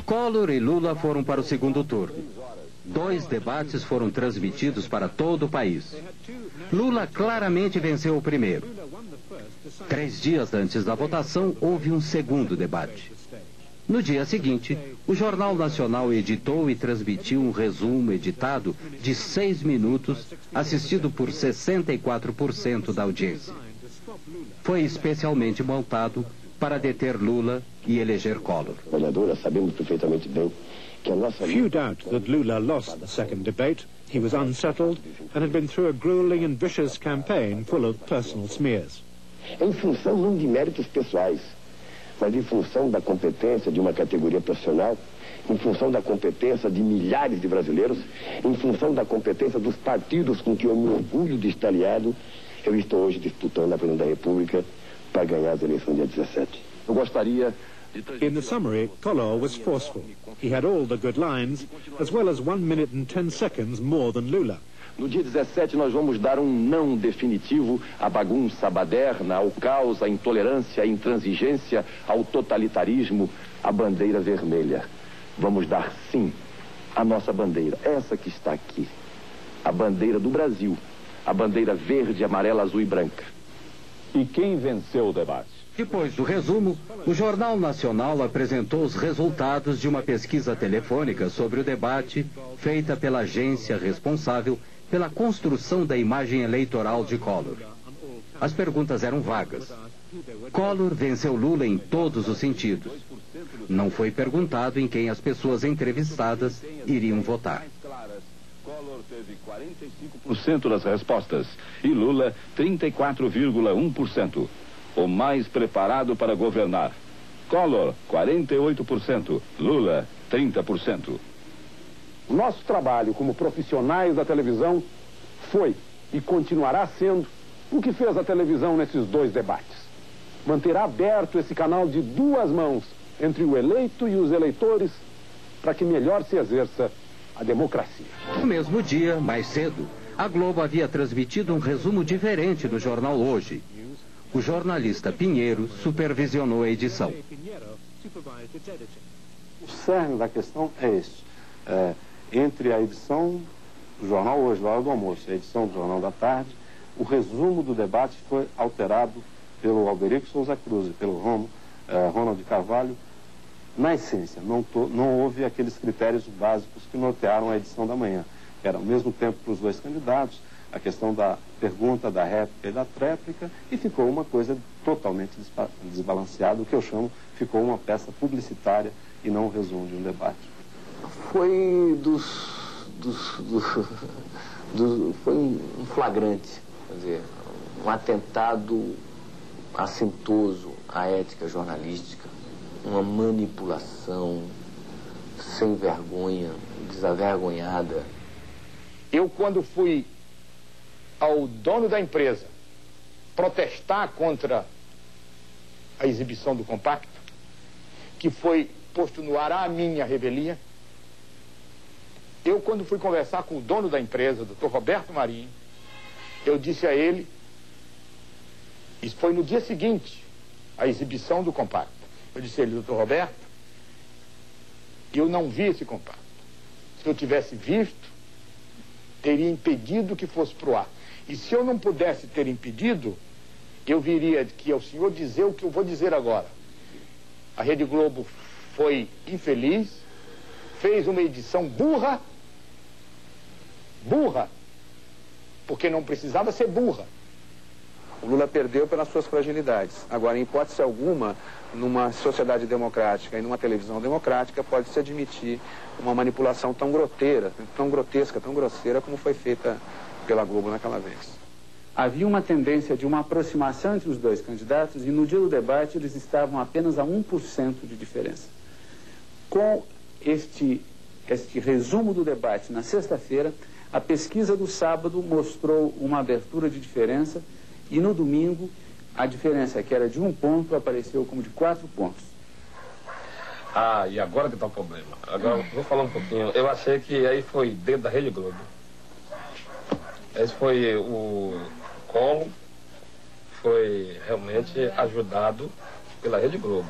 Collor e Lula foram para o segundo turno. 2 debates foram transmitidos para todo o país. Lula claramente venceu o primeiro. 3 dias antes da votação, houve um segundo debate. No dia seguinte, o Jornal Nacional editou e transmitiu um resumo editado de 6 minutos, assistido por 64% da audiência. Foi especialmente montado para deter Lula e eleger Collor. Sabemos perfeitamente bem que a nossa... Few doubt that Lula lost the second debate. He was unsettled and had been through a grueling and vicious campaign full of personal smears. Em função não de méritos pessoais, mas em função da competência de uma categoria profissional, em função da competência de milhares de brasileiros, em função da competência dos partidos com que eu me orgulho de estar aliado, eu estou hoje disputando a presidência da República para ganhar as eleições dia 17. Eu gostaria de... In the summary, Collor was forceful. He had all the good lines, as well as 1 minute and 10 seconds more than Lula. No dia 17 nós vamos dar um não definitivo à bagunça, à baderna, ao caos, à intolerância, à intransigência, ao totalitarismo, à bandeira vermelha. Vamos dar sim à nossa bandeira, essa que está aqui, a bandeira do Brasil, a bandeira verde, amarela, azul e branca. E quem venceu o debate? Depois do resumo, o Jornal Nacional apresentou os resultados de uma pesquisa telefônica sobre o debate feita pela agência responsável pela construção da imagem eleitoral de Collor. As perguntas eram vagas. Collor venceu Lula em todos os sentidos. Não foi perguntado em quem as pessoas entrevistadas iriam votar. Collor teve 45% das respostas e Lula 34,1%. O mais preparado para governar. Collor, 48%. Lula, 30%. Nosso trabalho como profissionais da televisão foi e continuará sendo o que fez a televisão nesses 2 debates. Manterá aberto esse canal de 2 mãos entre o eleito e os eleitores para que melhor se exerça a democracia. No mesmo dia, mais cedo, a Globo havia transmitido um resumo diferente no jornal Hoje. O jornalista Pinheiro supervisionou a edição. O cerne da questão é esse. Entre a edição do jornal Hoje, na hora do almoço, e a edição do jornal da tarde, o resumo do debate foi alterado pelo Alberico Souza Cruz e pelo Ronald Carvalho. Na essência, não houve aqueles critérios básicos que nortearam a edição da manhã. Era ao mesmo tempo para os 2 candidatos, a questão da pergunta, da réplica e da tréplica, e ficou uma coisa totalmente desbalanceada, o que eu chamo, ficou uma peça publicitária e não um resumo de um debate. Foi foi um flagrante, quer dizer, um atentado assintoso à ética jornalística, uma manipulação sem vergonha, desavergonhada. Eu, quando fui ao dono da empresa protestar contra a exibição do compacto, que foi posto no ar a minha revelia, eu, quando fui conversar com o dono da empresa, Dr. Roberto Marinho, eu disse a ele, isso foi no dia seguinte, a exibição do compacto, eu disse a ele, Dr. Roberto, eu não vi esse compacto. Se eu tivesse visto, teria impedido que fosse pro ar. E se eu não pudesse ter impedido, eu viria que ao senhor dizer o que eu vou dizer agora. A Rede Globo foi infeliz, fez uma edição burra, porque não precisava ser burra. O Lula perdeu pelas suas fragilidades. Agora, em hipótese alguma, numa sociedade democrática e numa televisão democrática, pode-se admitir uma manipulação tão grotesca, tão grosseira como foi feita pela Globo naquela vez. Havia uma tendência de uma aproximação entre os 2 candidatos e no dia do debate eles estavam apenas a 1% de diferença. Com este resumo do debate na sexta-feira, a pesquisa do sábado mostrou uma abertura de diferença e no domingo a diferença que era de 1 ponto apareceu como de 4 pontos. E agora que está o problema. Agora vou falar um pouquinho. Eu achei que aí foi dentro da Rede Globo. Esse foi o Collor, foi realmente ajudado pela Rede Globo.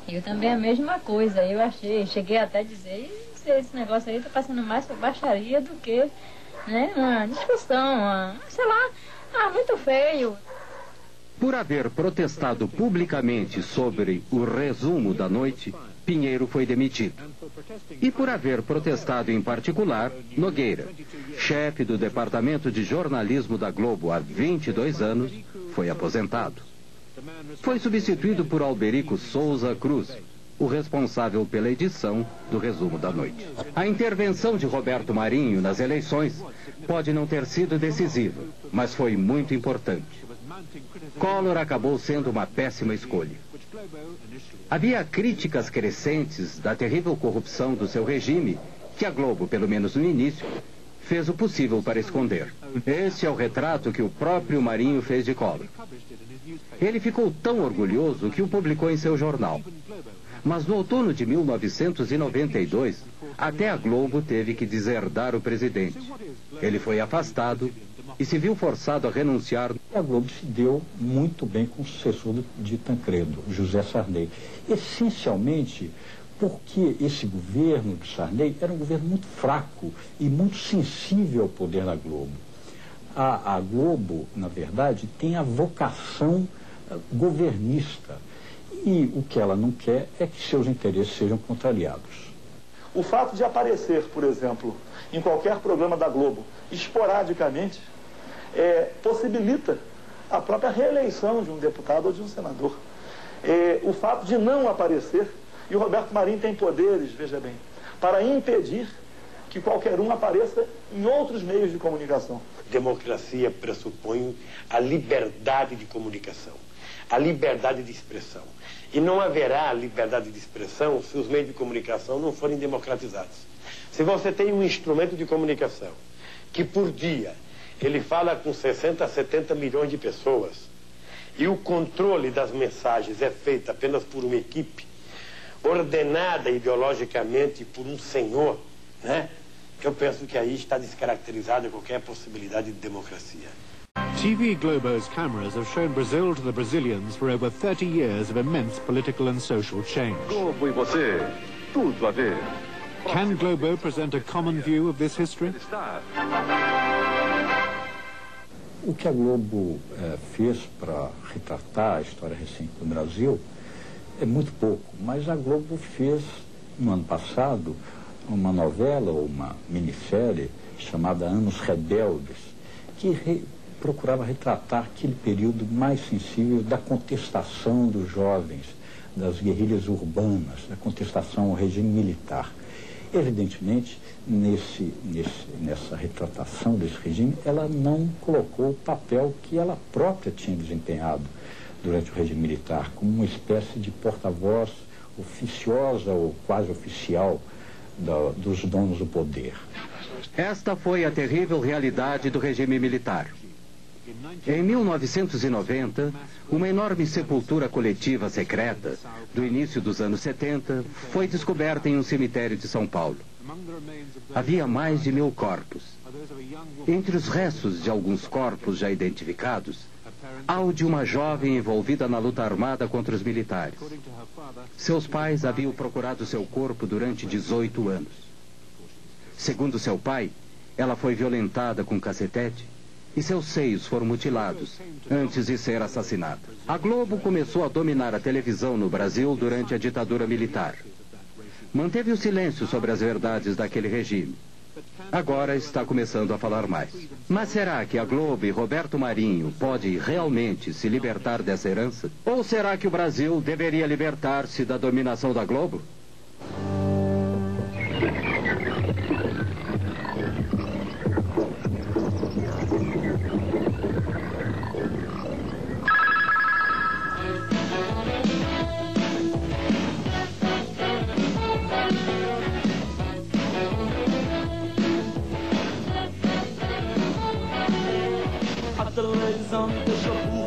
Eu também a mesma coisa, eu cheguei até a dizer, esse negócio aí tá passando mais por baixaria do que, né, uma discussão, sei lá, muito feio. Por haver protestado publicamente sobre o resumo da noite, Pinheiro foi demitido. E por haver protestado em particular, Nogueira, chefe do Departamento de Jornalismo da Globo há 22 anos, foi aposentado. Foi substituído por Alberico Souza Cruz, o responsável pela edição do resumo da noite. A intervenção de Roberto Marinho nas eleições pode não ter sido decisiva, mas foi muito importante. Collor acabou sendo uma péssima escolha. Havia críticas crescentes da terrível corrupção do seu regime, que a Globo, pelo menos no início, fez o possível para esconder. Este é o retrato que o próprio Marinho fez de Collor. Ele ficou tão orgulhoso que o publicou em seu jornal. Mas no outono de 1992, até a Globo teve que deserdar o presidente. Ele foi afastado e se viu forçado a renunciar. A Globo se deu muito bem com o sucessor de Tancredo, José Sarney. Essencialmente porque esse governo de Sarney era um governo muito fraco e muito sensível ao poder da Globo. A Globo, na verdade, tem a vocação governista. E o que ela não quer é que seus interesses sejam contrariados. O fato de aparecer, por exemplo, em qualquer programa da Globo, esporadicamente, possibilita a própria reeleição de um deputado ou de um senador. O fato de não aparecer, e o Roberto Marinho tem poderes, veja bem, para impedir que qualquer um apareça em outros meios de comunicação. Democracia pressupõe a liberdade de comunicação, a liberdade de expressão. E não haverá liberdade de expressão se os meios de comunicação não forem democratizados. Se você tem um instrumento de comunicação que por dia ele fala com 60 a 70 milhões de pessoas e o controle das mensagens é feito apenas por uma equipe ordenada ideologicamente por um senhor, né? Eu penso que aí está descaracterizada qualquer possibilidade de democracia. TV Globo's cameras have shown Brazil to the Brazilians for over 30 years of immense political and social change. Globo e você, tudo a ver. Can Globo present a common view of this history? O que a Globo fez para retratar a história recente do Brasil é muito pouco, mas a Globo fez, no ano passado, uma novela ou uma minissérie chamada Anos Rebeldes, que procurava retratar aquele período mais sensível da contestação dos jovens, das guerrilhas urbanas, da contestação ao regime militar. Evidentemente, nessa retratação desse regime, ela não colocou o papel que ela própria tinha desempenhado durante o regime militar, como uma espécie de porta-voz oficiosa ou quase oficial dos donos do poder. Esta foi a terrível realidade do regime militar. Em 1990, uma enorme sepultura coletiva secreta, do início dos anos 70, foi descoberta em um cemitério de São Paulo. Havia mais de 1000 corpos. Entre os restos de alguns corpos já identificados, há o de uma jovem envolvida na luta armada contra os militares. Seus pais haviam procurado seu corpo durante 18 anos. Segundo seu pai, ela foi violentada com cacetete e seus seios foram mutilados antes de ser assassinada. A Globo começou a dominar a televisão no Brasil durante a ditadura militar. Manteve o silêncio sobre as verdades daquele regime. Agora está começando a falar mais. Mas será que a Globo e Roberto Marinho podem realmente se libertar dessa herança? Ou será que o Brasil deveria libertar-se da dominação da Globo? A televisão me deixou